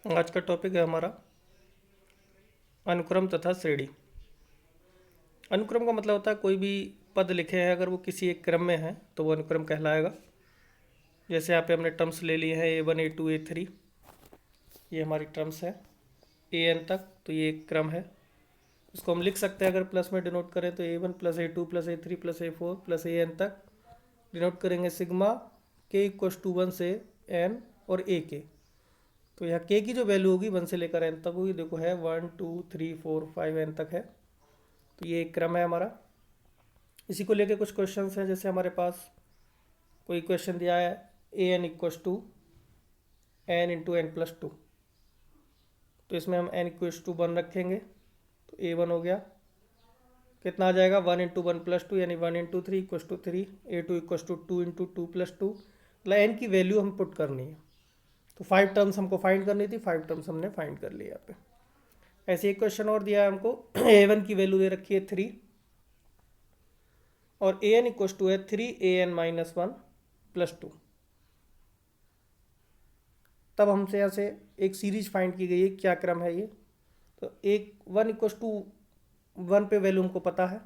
आज का टॉपिक है हमारा अनुक्रम तथा श्रेणी। अनुक्रम का मतलब होता है कोई भी पद लिखे हैं अगर वो किसी एक क्रम में है तो वो अनुक्रम कहलाएगा। जैसे यहाँ पे हमने टर्म्स ले लिए हैं A1 A2 A3, ये हमारी टर्म्स है AN तक, तो ये एक क्रम है। इसको हम लिख सकते हैं अगर प्लस में डिनोट करें तो A1 plus A2 plus A3 plus A4 plus AN तक डिनोट करेंगे सिग्मा K इक्वस टू 1 से N और A के। तो यहाँ K की जो वैल्यू होगी 1 से लेकर N तक होगी, देखो है 1 2 3 4 5 N तक है। तो ये एक क्रम है हमारा। इसी को लेके कुछ क्वेश्चंस हैं, जैसे हमारे पास कोई क्वेश्चन दिया है AN equals to N into N plus two, तो इसमें हम N इक्वस टू 1 रखेंगे तो A1 हो गया। कितना आ जाएगा 1 इंटू 1 प्लस टू, यानी 1 into 3 equals to 3। A2 equals to 2 into 2 plus 2, मतलब N की वैल्यू हम पुट करनी है। तो 5 टर्म्स हमको फाइंड करनी थी, 5 टर्म्स हमने फाइंड कर लिया यहाँ पे। ऐसे एक क्वेश्चन और दिया है हमको A1 की वैल्यू दे रखी है 3 और AN इक्वस टू है 3AN माइनस 1 प्लस 2। तब हमसे यहाँ से एक सीरीज फाइंड की गई है, क्या क्रम है ये। तो एक 1 इक्वस टू 1 पे वैल्यू हमको पता है,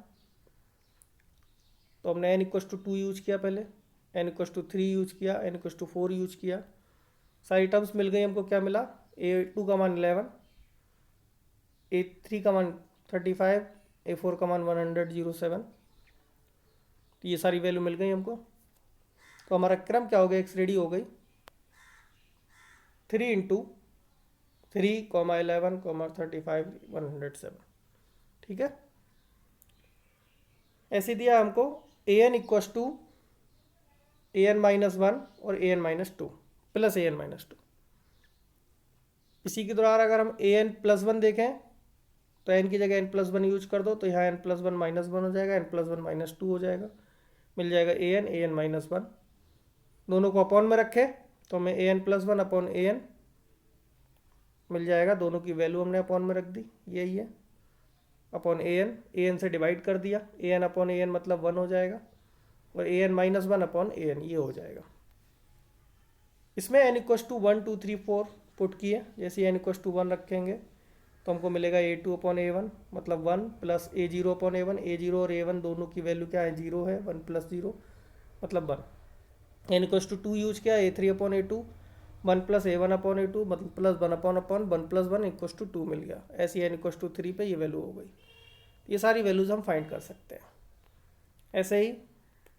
तो हमने N इक्वस टू 2 यूज किया, पहले N इक्वस टू 3 यूज किया, N इक्वस टू 4 यूज किया। सारी टर्म्स मिल गई हमको। क्या मिला, A2 का मान 11, A3 का मान 35, A4 का मान 107। तो ये सारी वैल्यू मिल गई हमको। तो हमारा क्रम क्या हो गया, एक श्रेणी हो गई 3 इंटू 3 11 35 107। ठीक है। ऐसे दिया हमको AN equals to AN minus 1 और AN minus 2 plus AN minus 2। इसी के द्वारा अगर हम AN प्लस 1 देखें तो N की जगह N प्लस 1 यूज कर दो, तो यहाँ N प्लस 1 माइनस 1 हो जाएगा, N प्लस 1 माइनस 2 हो जाएगा, मिल जाएगा AN माइनस 1। दोनों को अपॉन में रखें तो हमें AN प्लस 1 अपॉन AN मिल जाएगा। दोनों की वैल्यू हमने अपॉन में रख दी, यही है अपॉन AN से डिवाइड कर दिया, AN अपॉन AN मतलब 1 हो जाएगा, और AN माइनस 1 अपॉन AN ये हो जाएगा। इसमें N इक्वस टू 1 2 3 4 पुट किए, जैसे N इक्वस टू 1 रखेंगे तो हमको मिलेगा A2 अपॉन A1 मतलब 1 plus A0 upon A1। A0 और A1 दोनों की वैल्यू क्या है, 0 है, 1 प्लस 0 मतलब 1। N इक्वस टू 2 यूज किया, A3 upon A2 1 plus A1 upon A2 मतलब plus 1 upon 1 plus 1 equals to 2 मिल गया। ऐसी N इक्वस टू 3 पे ये वैल्यू हो गई। ये सारी वैल्यूज हम फाइंड कर सकते हैं। ऐसे ही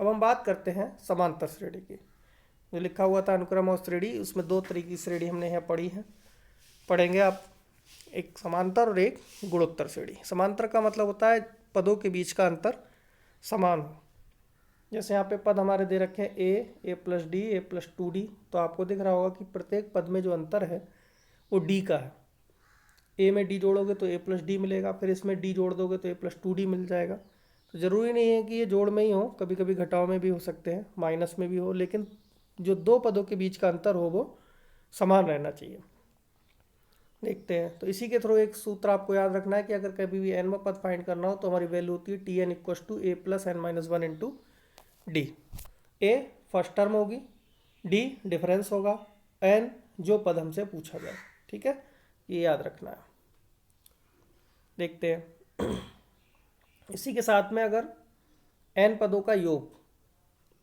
अब हम बात करते हैं समांतर श्रेणी की। जो लिखा हुआ था अनुक्रम और श्रेणी, उसमें दो तरह की श्रेणी हमने यहाँ पढ़ी है, पढ़ेंगे आप, एक समांतर और एक गुणोत्तर श्रेणी। समांतर का मतलब होता है पदों के बीच का अंतर समान हो। जैसे यहाँ पे पद हमारे दे रखे हैं A plus D A plus 2D, तो आपको दिख रहा होगा कि प्रत्येक पद में जो अंतर है वो D का है। A में D जोड़ोगे तो A प्लस डी मिलेगा, फिर इसमें D जोड़ दोगे तो A प्लस 2D मिल जाएगा। तो ज़रूरी नहीं है कि ये जोड़ में ही हो, कभी कभी घटाव में भी हो सकते हैं, माइनस में भी हो, लेकिन जो दो पदों के बीच का अंतर हो वो समान रहना चाहिए। देखते हैं, तो इसी के थ्रू एक सूत्र आपको याद रखना है कि अगर कभी भी n में पद फाइंड करना हो तो हमारी वैल्यू होती है Tn equals to A plus N minus 1 into d. A first term होगी, D डिफरेंस होगा, n जो पद हमसे पूछा जाए। ठीक है, ये याद रखना है। देखते हैं इसी के साथ में अगर n पदों का योग,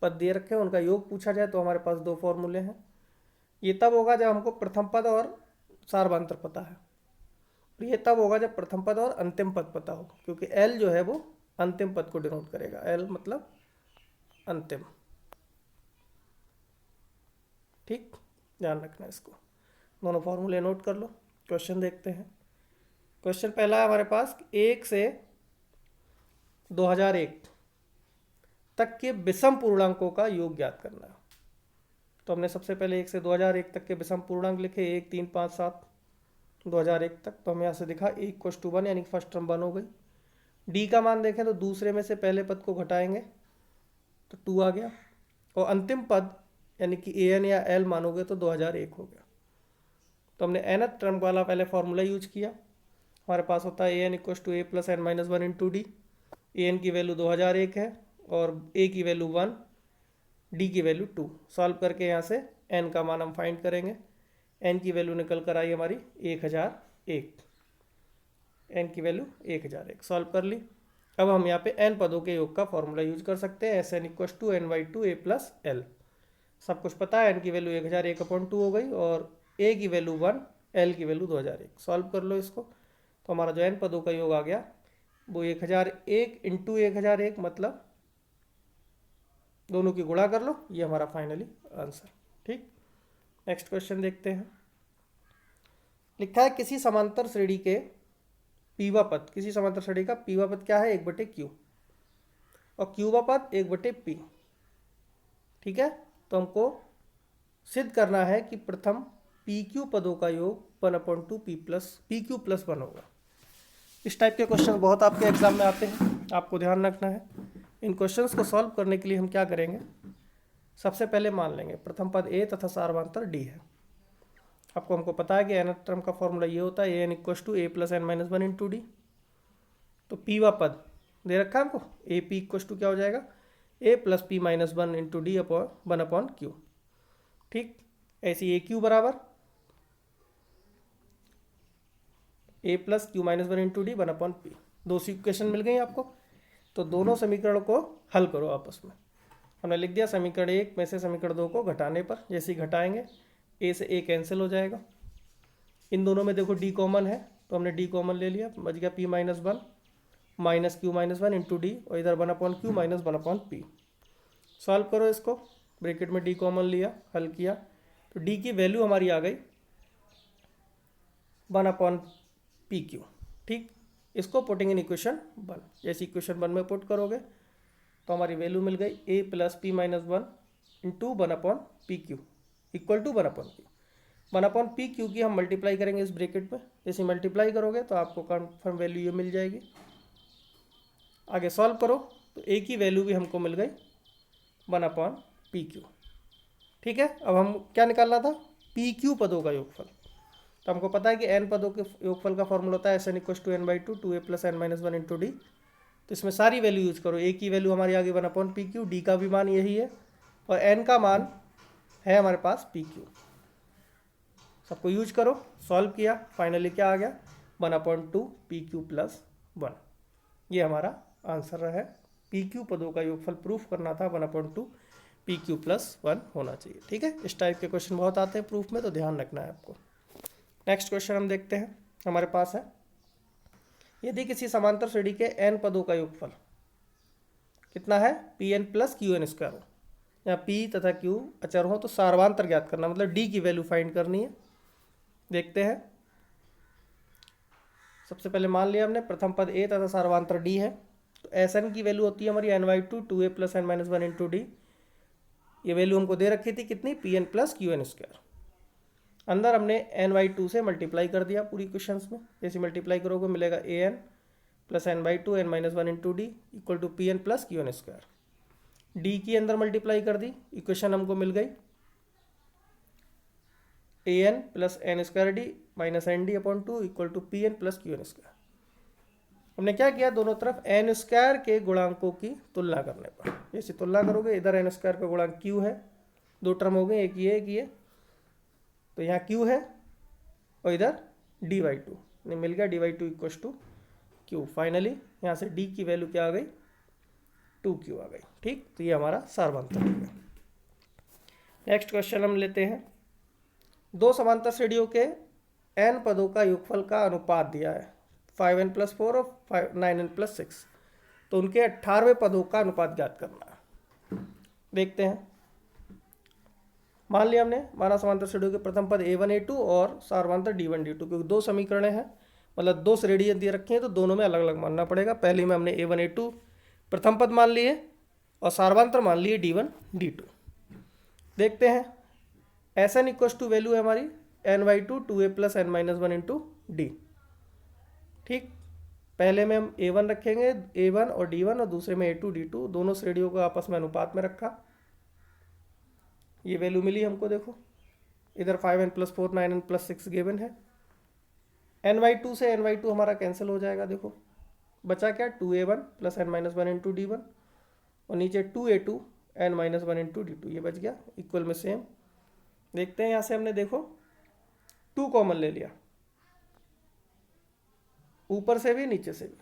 पद दिए रखे हैं उनका योग पूछा जाए तो हमारे पास दो फॉर्मूले हैं। ये तब होगा जब हमको प्रथम पद और सार्वधातुक पता है, और ये तब होगा जब प्रथम पद और अंतिम पद पता हो, क्योंकि L जो है वो अंतिम पद को डिनोट करेगा। L मतलब अंतिम। ठीक, ध्यान रखना इसको। दोनों फॉर्मूले नोट कर लो। क्वेश्चन देखते हैं। क्वेश्चन पहला है हमारे पास, 1 से 2001 तक के विषम पूर्णांकों का योग ज्ञात करना है। तो हमने सबसे पहले 1 से 2001 तक के विषम पूर्णांक लिखे, 1 3 5 7 2001 तक। तो हमें यहाँ से दिखा A इक्वस टू 1, यानी फर्स्ट टर्म 1 हो गई। D का मान देखें तो दूसरे में से पहले पद को घटाएंगे तो 2 आ गया, और अंतिम पद यानी कि AN या L मानोगे तो 2001 हो गया। तो हमने nth टर्म वाला पहले फॉर्मूला यूज किया। हमारे पास होता है AN equals to A plus N minus 1 into d. AN की वैल्यू 2001 है और A की वैल्यू 1, D की वैल्यू 2। सॉल्व करके यहाँ से n का मान हम फाइंड करेंगे। एन की वैल्यू निकल कर आई हमारी 1001, एन की वैल्यू 1001 सॉल्व कर ली। अब हम यहाँ पे एन पदों के योग का फॉर्मूला यूज कर सकते हैं, s n equal to n by two a plus l. सब कुछ पता है, एन की वैल्यू 1001/2 हो गई और ए की वैल्यू 1, एल की वैल्यू 2001। सॉल्व कर लो इसको, तो हमारा जो एन पदों का योग आ गया वो 1001 इंटू 1001, मतलब दोनों की गुणा कर लो, ये हमारा फाइनली आंसर। ठीक, नेक्स्ट क्वेश्चन देखते हैं। लिखा है किसी समांतर श्रेणी के पीवा पद, किसी समांतर श्रेणी का पीवा पद क्या है 1/q और क्यूबा पद 1/p। ठीक है, तो हमको सिद्ध करना है कि प्रथम पी क्यू पदों का योग 1/2 पी क्यू प्लस 1 होगा। इस टाइप के क्वेश्चन बहुत आपके एग्जाम में आते हैं, आपको ध्यान रखना है। इन क्वेश्चंस को सॉल्व करने के लिए हम क्या करेंगे, सबसे पहले मान लेंगे प्रथम पद ए तथा सार्वधातर डी है। आपको हमको पता है कि एन टर्म का फॉर्मूला ये होता है, a n equal to a plus N minus 1 into d. तो पी वा पद दे रखा है हमको, ए पी इक्व टू क्या हो जाएगा, a plus p minus 1 into d upon 1/q। ठीक, ऐसी ए क्यू बराबर a plus q minus 1 into d 1/p। दो इक्वेशन मिल गई आपको, तो दोनों समीकरण को हल करो आपस में। हमने लिख दिया समीकरण 1 में से समीकरण 2 को घटाने पर, जैसे ही घटाएंगे ए से ए कैंसिल हो जाएगा। इन दोनों में देखो डी कॉमन है, तो हमने डी कॉमन ले लिया, बच गया p minus 1 minus Q minus 1 into D और इधर 1/q माइनस 1/p। सॉल्व करो इसको, ब्रैकेट में डी कॉमन लिया, हल किया, तो डी की वैल्यू हमारी आ गई 1/pq। ठीक, इसको पुटिंग इन इक्वेशन 1, जैसे इक्वेशन 1 में पुट करोगे तो हमारी वैल्यू मिल गई a plus p minus 1 into 1/pq equal to 1/q। 1/pq की हम मल्टीप्लाई करेंगे इस ब्रैकेट में, जैसे मल्टीप्लाई करोगे तो आपको कन्फर्म वैल्यू ये मिल जाएगी। आगे सॉल्व करो तो a की वैल्यू भी हमको मिल गई 1/pq। ठीक है, अब हम क्या निकालना था, pq पदों का योगफल। तो हमको पता है कि n पदों के योगफल का फॉर्मूला होता है S n equal to n by two two a plus N minus 1 into d. तो इसमें सारी वैल्यू यूज करो, ए की वैल्यू हमारी आ गई 1/pq, डी का भी मान यही है और n का मान है हमारे पास pq। सबको यूज करो, सॉल्व किया, फाइनली क्या आ गया 1/2 pq प्लस 1। ये हमारा आंसर है। pq पदों का योगफल प्रूफ करना था 1/2 pq प्लस 1 होना चाहिए। ठीक है, इस टाइप के क्वेश्चन बहुत आते हैं प्रूफ में, तो ध्यान रखना है आपको। नेक्स्ट क्वेश्चन हम देखते हैं, हमारे पास है यदि किसी समांतर श्रेणी के n पदों का योगफल कितना है pn प्लस qn स्क्वायर हो, यहाँ p तथा q अचर हो, तो सार्वांतर ज्ञात करना, मतलब d की वैल्यू फाइंड करनी है। देखते हैं, सबसे पहले मान लिया हमने प्रथम पद a तथा सार्वांतर d है, तो एस एन की वैल्यू होती है हमारी n/2 2a plus N minus 1 into d. ये वैल्यू हमको दे रखी थी कितनी, pn प्लस qn स्क्वायर। अंदर हमने n/2 से मल्टीप्लाई कर दिया पूरी क्वेश्चंस में, जैसे मल्टीप्लाई करोगे मिलेगा an plus n/2 n minus 1 into d equal to pn plus qn square. D की अंदर मल्टीप्लाई कर दी, इक्वेशन हमको मिल गई an plus n square d minus n d upon 2 equal to pn plus qn square. हमने क्या किया, दोनों तरफ एन स्क्वायर के गुणांकों की तुलना करने पर, जैसे तुलना करोगे इधर एन स्क्वायर का गुणांक q है, दो टर्म हो गए, एक ये, तो यहाँ q है और इधर dy2 नहीं मिल गया, dy2 equal to q। Finally यहाँ से d की वैल्यू क्या आ गई 2q आ गई। ठीक, तो ये हमारा सार्वधातुक हो गया। नेक्स्ट क्वेश्चन हम लेते हैं, दो समांतर श्रेणियों के n पदों का योगफल का अनुपात दिया है 5n प्लस 4 और 9n प्लस 6, तो उनके 18वें पदों का अनुपात ज्ञात करना है। देखते हैं, मान लिया हमने माना समांतर श्रेणियों के प्रथम पद a1 a2 और सार्वधातुक d1 d2, क्योंकि दो समीकरण हैं, मतलब दो श्रेणियाँ दे रखी हैं, तो दोनों में अलग अलग मानना पड़ेगा। पहले में हमने a1 a2 प्रथम पद मान लिए और सार्वधातुक मान लिए d1 d2। देखते हैं, s n equal to value है हमारी n/2 2a plus N minus 1 into d. ठीक, पहले में हम a1 रखेंगे a1 और d1 और दूसरे में a2 d2, दोनों श्रेणियों को आपस में अनुपात में रखा, ये वैल्यू मिली हमको। देखो इधर 5n plus 4 9n plus 6 given है, n/2 से n/2 हमारा कैंसिल हो जाएगा। देखो बचा क्या 2a1 plus N minus 1 into D1 और नीचे 2a2 n माइनस 1 इंटू डी2, ये बच गया इक्वल में सेम। देखते हैं यहाँ से हमने देखो 2 कॉमन ले लिया, ऊपर से भी नीचे से भी,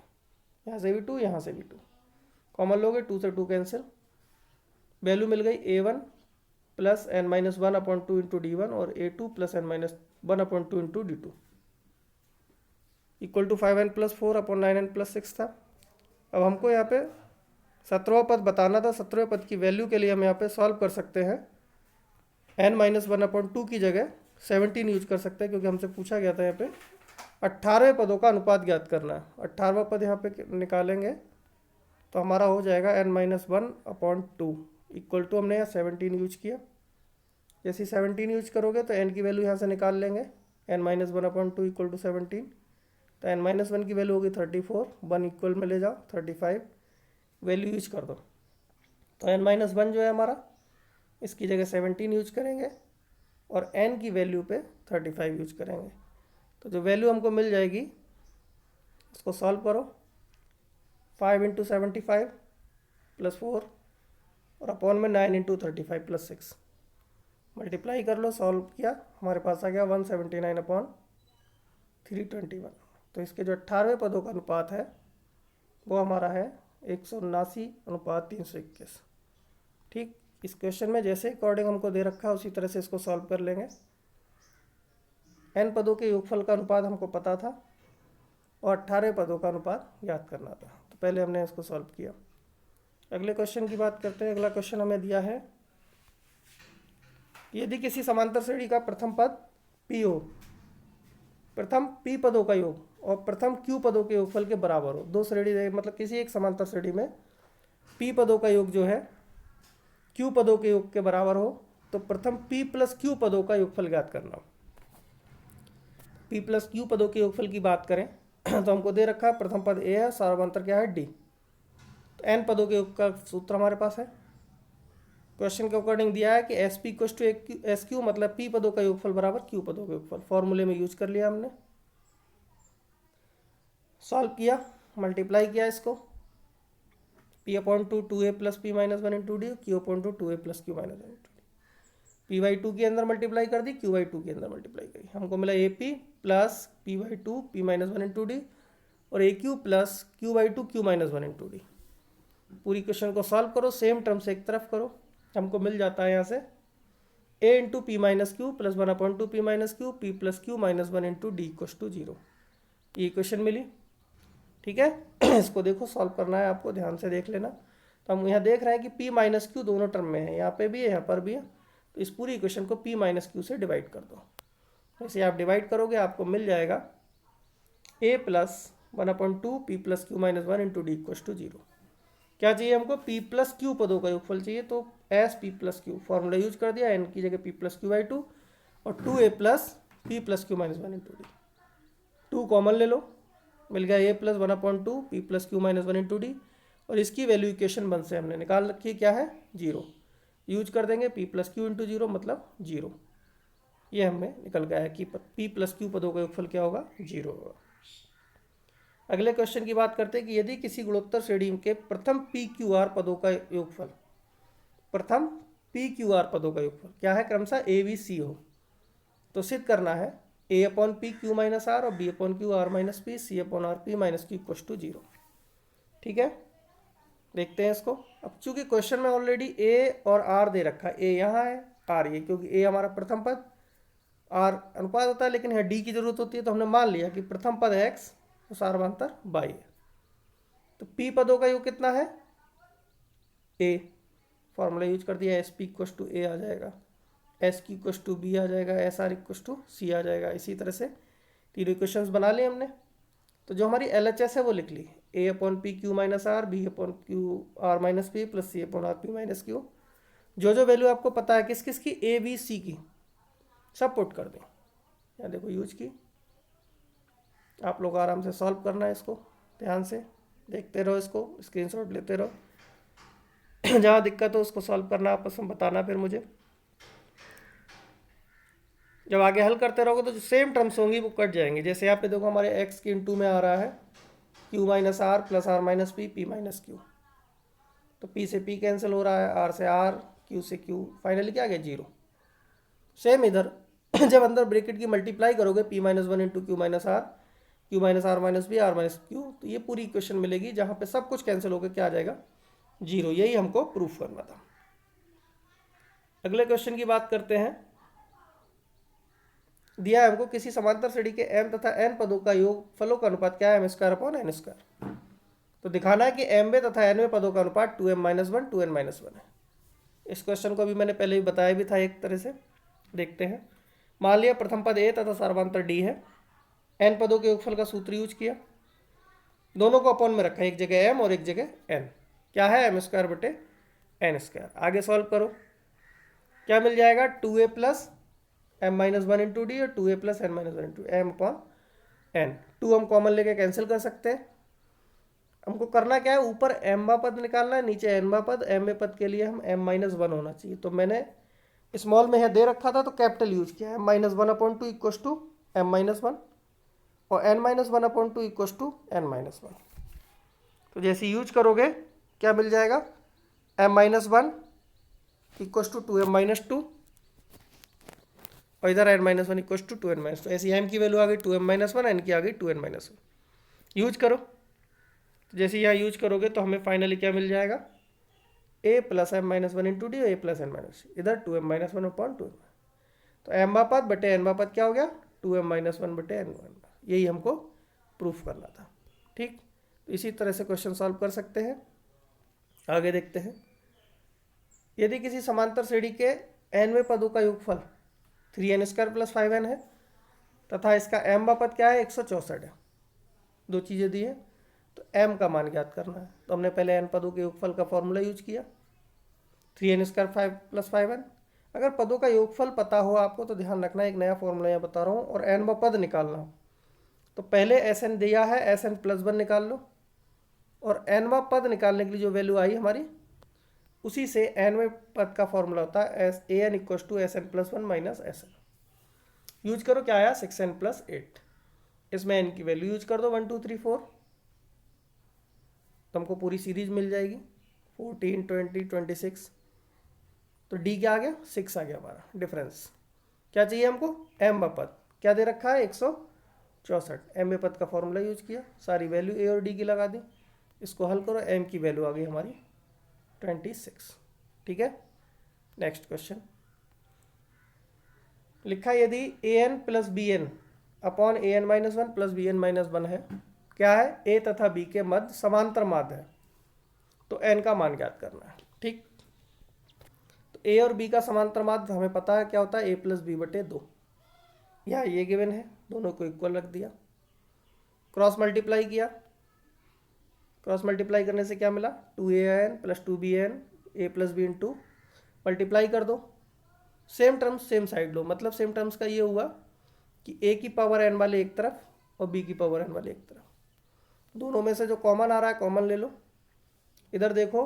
यहाँ से भी 2 यहाँ से भी 2 कॉमन लोगे, 2 से 2 कैंसिल, वैल्यू मिल गई a1 plus n minus 1 upon 2 into D1 और a2 plus n minus 1 upon 2 into डी2 equal to 5n plus 4 upon 9n plus 6 था। अब हमको यहाँ पे 17वां पद बताना था। 17वें पद की वैल्यू के लिए हम यहाँ पे सॉल्व कर सकते हैं, n माइनस 1 अपॉन 2 की जगह 17 यूज कर सकते हैं, क्योंकि हमसे पूछा गया था यहाँ पे 18वें पदों का अनुपात ज्ञात करना है। 18वां पद यहाँ पे निकालेंगे तो हमारा हो जाएगा n minus 1 upon 2 equal to, हमने यहाँ 17 यूज किया। जैसे 17 यूज करोगे तो n की वैल्यू यहाँ से निकाल लेंगे, n minus 1 upon 2 equal to 17, तो n माइनस 1 की वैल्यू होगी 34, 1 इक्वल में ले जाओ 35, वैल्यू यूज कर दो। तो n माइनस 1 जो है हमारा, इसकी जगह 17 यूज करेंगे और n की वैल्यू पे 35 यूज करेंगे। तो जो वैल्यू हमको मिल जाएगी, इसको सॉल्व करो, 5 इंटू 75 प्लस 4 और अपॉन में 9 इंटू 35 प्लस 6 मल्टीप्लाई कर लो, सॉल्व किया, हमारे पास आ गया 179 अपॉन 321। तो इसके जो 18वें पदों का अनुपात है वो हमारा है 179 अनुपात 321। ठीक, इस क्वेश्चन में जैसे अकॉर्डिंग हमको दे रखा है उसी तरह से इसको सॉल्व कर लेंगे। n पदों के योगफल का अनुपात हमको पता था और 18 पदों का अनुपात याद करना था, तो पहले हमने इसको सॉल्व किया। अगले क्वेश्चन की बात करते हैं। अगला क्वेश्चन हमें दिया है, यदि किसी समांतर श्रेणी का प्रथम पद p हो, प्रथम p पदों का योग और प्रथम q पदों के योगफल के बराबर हो। दो श्रेणी, मतलब किसी एक समांतर श्रेणी में p पदों का योग जो है q पदों के योग के बराबर हो, तो प्रथम p प्लस q पदों का योगफल ज्ञात करना हो। p प्लस q पदों के योगफल की बात करें तो हमको दे रखा है प्रथम पद a है, सार्वभौमांतर क्या है d, तो n पदों के योग का सूत्र हमारे पास है। क्वेश्चन के अकॉर्डिंग दिया है कि s p equal to s q, मतलब p पदों का योगफल बराबर q पदों का योगफल, फॉर्मूले में यूज कर लिया हमने। सॉल्व किया, मल्टीप्लाई किया इसको, p upon 2 a plus p minus 1 into D, q upon 2 a plus q minus 1 into D, p by 2 के अंदर मल्टीप्लाई कर दी, q बाई 2 के अंदर मल्टीप्लाई करी, हमको मिला a p plus p by 2 p minus 1 into D और a q plus q by 2 q minus 1 into d. पूरी क्वेश्चन को सॉल्व करो, सेम टर्म से एक तरफ करो, हमको मिल जाता है यहाँ से a into p minus q plus 1 upon 2 p minus q, p plus q minus 1 into d equal to 0। ये क्वेश्चन मिली। ठीक है इसको देखो, सॉल्व करना है आपको, ध्यान से देख लेना। तो हम यहाँ देख रहे हैं कि p माइनस क्यू दोनों टर्म में है, यहाँ पे भी है यहाँ पर भी है, तो इस पूरी इक्वेशन को p माइनस क्यू से डिवाइड कर दो। वैसे आप डिवाइड करोगे आपको मिल जाएगा a plus 1 upon 2 p plus q minus 1 into d equal to 0। क्या चाहिए हमको, p प्लस क्यू पदों का योगफल चाहिए, तो S P plus Q formula use कर दिया, n की जगह p प्लस क्यू बाई 2 और 2a plus P plus q minus 1 into D, 2 common ले लो, मिल गया a plus 1 upon 2 p plus q minus 1 into D और इसकी वैल्यू इक्वेशन 1 से हमने निकाल रखी है, क्या है 0, यूज कर देंगे p प्लस क्यू इंटू 0 मतलब 0। ये हमें निकल गया है कि p प्लस क्यू पदों का योगफल क्या होगा, 0 होगा। अगले क्वेश्चन की बात करते हैं कि यदि किसी गुणोत्तर श्रेणी के प्रथम पी क्यू आर पदों का योगफल, प्रथम पी क्यू आर पदों का योगफल क्या है, क्रमशः ए बी सी हो, तो सिद्ध करना है a upon p q minus r और b upon q r minus p, c upon r p minus q equal to 0। ठीक है, देखते हैं इसको। अब चूंकि क्वेश्चन में ऑलरेडी a और r दे रखा है, a यहाँ है r ये, क्योंकि a हमारा प्रथम पद, r अनुपात होता है, लेकिन यहाँ d की जरूरत होती है, तो हमने मान लिया कि प्रथम पद है x तो सार्वभौमांतर y है। तो p पदों का योग कितना है, a, फॉर्मूला यूज कर दिया, s p equal to a आ जाएगा, s q equal to b आ जाएगा, s r equal to c आ जाएगा। इसी तरह से तीनों इक्वेशंस बना लिए हमने। तो जो हमारी एल एच एस है वो लिख ली, a upon p q minus r, b upon q r minus p plus c upon r p minus q. जो जो वैल्यू आपको पता है किस किस की, ए बी सी की, सब पुट कर दें। यहाँ देखो यूज की, आप लोग आराम से सॉल्व करना है इसको, ध्यान से देखते रहो, इसको स्क्रीनशॉट लेते रहो जहाँ दिक्कत हो उसको सॉल्व करना, आपस में बताना फिर मुझे। जब आगे हल करते रहोगे तो जो सेम टर्म्स होंगी वो कट जाएंगी। जैसे यहाँ पे देखो हमारे x की इंटू में आ रहा है q minus r plus r minus p, p minus q, तो p से p कैंसिल हो रहा है, r से r, q से q, फाइनली क्या आ गया 0। सेम इधर जब अंदर ब्रैकेट की मल्टीप्लाई करोगे p minus one into q minus r minus b r minus q, तो ये पूरी इक्वेशन मिलेगी जहाँ पे सब कुछ कैंसिल होकर क्या आ जाएगा, जीरो। यही हमको प्रूफ करना था। अगले क्वेश्चन की बात करते हैं। दिया है हमको किसी समांतर श्रेणी के m तथा n पदों का योग फलों का अनुपात क्या है, M square upon n square. तो दिखाना है कि m वे तथा n वे पदों का अनुपात 2m minus one 2n minus one है। इस क्वेश्चन को अभी मैंने पहले ही बताया भी था एक तरह से, देखते हैं। मान लिया प्रथम पद a तथा सर्वांतर d है, n पदों के योगफल का सूत्र यूज किया, दोनों को अपॉन में रखा, एक जगह m और एक जगह n। क्या है, एम स्क्वायर बटे एन स्क्वायर। आगे सॉल्व करो, क्या मिल जाएगा, 2a plus M minus one into D और 2a plus N minus one into M upon N. 2 हम कॉमन लेके कैंसिल कर सकते हैं। हमको करना क्या है, ऊपर एम पद निकालना है, नीचे एन पद। एम पद के लिए हम m माइनस वन होना चाहिए, तो मैंने स्मॉल में है दे रखा था तो कैपिटल यूज किया है। Minus one upon two equals to M minus one और n minus one upon two equals to N minus one. तो जैसे यूज करोगे क्या मिल जाएगा, m minus one equals to 2m minus two और इधर n minus one equals to 2n minus two. ऐसी m की वैल्यू आ गई 2m माइनस वन, n की आ गई 2n माइनस वन। यूज करो, तो जैसे यहाँ यूज करोगे तो हमें फाइनली क्या मिल जाएगा, a plus M minus one into D, A plus N minus, इधर 2m minus one upon 2m। तो एम बापद बटे एन बापद क्या हो गया, 2m माइनस वन बटे एन वन। यही हमको प्रूफ करना था। ठीक, तो इसी तरह से क्वेश्चन सॉल्व कर सकते हैं। आगे देखते हैं। यदि किसी समांतर श्रेणी के nवें पदों का योगफल 3n स्क्वायर प्लस 5n है तथा इसका m बापद क्या है, 164 है। दो चीज़ें दी है, तो m का मान ज्ञात करना है। तो हमने पहले n पदों के योगफल का फॉर्मूला यूज किया, 3n स्क्वायर 5 प्लस 5n। अगर पदों का योगफल पता हो आपको तो ध्यान रखना, एक नया फॉर्मूला यहाँ बता रहा हूँ, और n पद निकालना हो तो पहले Sn दिया है, Sn प्लस वन निकाल लो, और nवां पद निकालने के लिए जो वैल्यू आई हमारी, उसी से nवें पद का फॉर्मूला होता है an equals to S N plus one minus S N. Use करो, क्या आया, 6n प्लस 8। इसमें n की वैल्यू यूज कर दो 1 2 3 4, तो हमको पूरी सीरीज मिल जाएगी 14 20 26। तो d क्या आ गया, 6 आ गया हमारा डिफरेंस। क्या चाहिए हमको, m पद क्या दे रखा है, 164। m पद का फॉर्मूला यूज किया, सारी वैल्यू a और d की लगा दी, इसको हल करो, m की वैल्यू आ गई हमारी 26। ठीक है, नेक्स्ट क्वेश्चन लिखा है, यदि an plus B N upon A N minus one plus B N minus one है, क्या है, a तथा b के मध्य समांतर माध्य है, तो n का मान ज्ञात करना है। ठीक, तो a और b का समांतर माध्य हमें पता है क्या होता है, a प्लस बी बटे दो। यहाँ ये गिवन है, दोनों को इक्वल रख दिया, क्रॉस मल्टीप्लाई किया, क्रॉस मल्टीप्लाई करने से क्या मिला, 2an plus 2bn a plus B into, multiply कर दो, सेम टर्म्स सेम साइड लो। मतलब सेम टर्म्स का ये हुआ कि a की पावर n वाले एक तरफ और b की पावर n वाले एक तरफ, दोनों में से जो कॉमन आ रहा है कॉमन ले लो। इधर देखो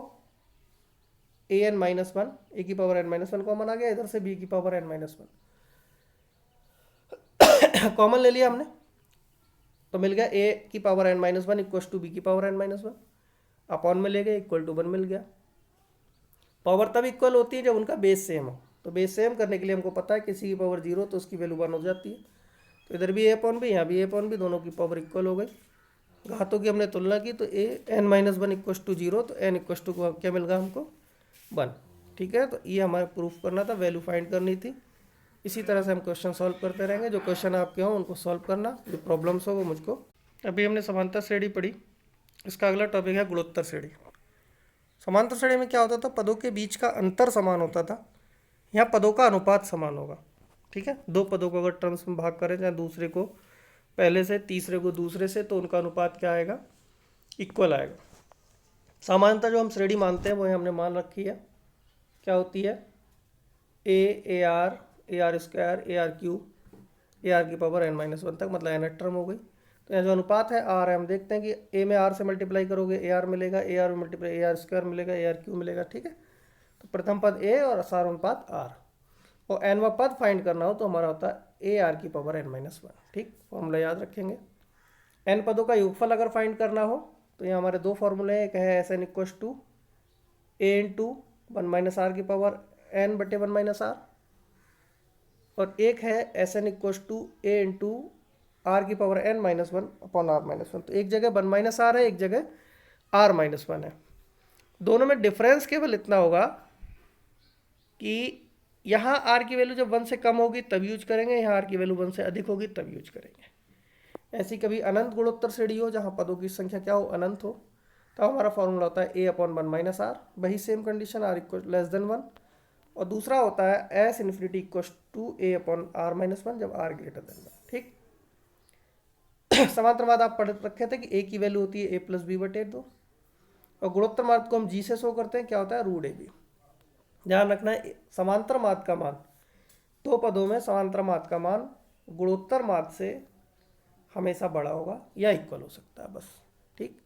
an माइनस वन, ए की power n minus one common आ गया, इधर से b की power n minus one common ले लिया हमने, तो मिल गया a की power n minus one equal to b की power n minus one, upon में ले गए, इक्वल टू वन मिल गया। पावर तब इक्वल होती है जब उनका बेस सेम हो, तो बेस सेम करने के लिए हमको पता है किसी की पावर जीरो तो उसकी वैल्यू वन हो जाती है। तो इधर भी a अपॉन बी, यहाँ भी a अपॉन बी, दोनों की पावर इक्वल हो गई। घातों की हमने तुलना की, तो a n minus one equal to zero, तो n इक्वल टू क्या मिल गया हमको, वन। ठीक है, तो ये हमारे प्रूफ करना था, वैल्यू फाइंड करनी थी। इसी तरह से हम क्वेश्चन सॉल्व करते रहेंगे। जो क्वेश्चन आपके हों उनको सॉल्व करना, जो प्रॉब्लम्स हो वो मुझको। अभी हमने समांतर श्रेणी पढ़ी, इसका अगला टॉपिक है गुणोत्तर श्रेणी। समांतर श्रेणी में क्या होता था, पदों के बीच का अंतर समान होता था, यहाँ पदों का अनुपात समान होगा। ठीक है, दो पदों को अगर टर्म्स में भाग करें, चाहे दूसरे को पहले से तीसरे को दूसरे से, तो उनका अनुपात क्या आएगा, इक्वल आएगा। समानता जो हम श्रेणी मानते हैं वो हमने मान रखी है, क्या होती है, A R square A R cube A R की पावर n माइनस वन तक, मतलब n टर्म हो गई। तो यहाँ जो अनुपात है आर है, हम देखते हैं कि a में r से मल्टीप्लाई करोगे ए आर मिलेगा, ए आर में मल्टीप्लाई ए आर स्क्वायर मिलेगा, ए आर क्यूब मिलेगा। ठीक है, तो प्रथम पद a और सार अनुपात r, और n वा पद फाइंड करना हो तो हमारा होता है ए आर की पावर n माइनस वन। ठीक, फॉर्मूला याद रखेंगे। n पदों का योगफल अगर फाइंड करना हो तो यहाँ हमारे दो फॉर्मूले हैं, एक है S n equals to a into one minus r की पावर n बटे वन माइनस आर, और एक है S n equal to a into r की power n minus one upon are minus one. तो एक जगह वन माइनस आर है, एक जगह आर माइनस वन है। दोनों में डिफरेंस केवल इतना होगा कि यहाँ आर की वैल्यू जब वन से कम होगी तब यूज करेंगे, यहाँ आर की वैल्यू वन से अधिक होगी तब यूज करेंगे। ऐसी कभी अनंत गुणोत्तर श्रेणी हो जहाँ पदों की संख्या क्या हो, अनंत हो, तब हमारा फॉर्मूला होता है A upon one minus R. वही same condition R equal less than one. और दूसरा होता है S infinity equal to A upon are minus one जब आर ग्रेटर देन वन। ठीक। समांतर माद आप पढ़ रखे थे कि ए की वैल्यू होती है ए प्लस बी बटे दो, और गुणोत्तर माद को हम जी से शो करते हैं, क्या होता है रूट ए बी। ध्यान रखना है समांतर माद का मान, दो पदों में समांतर माद का मान गुणोत्तर माद से हमेशा बड़ा होगा या इक्वल हो सकता है, बस। ठीक।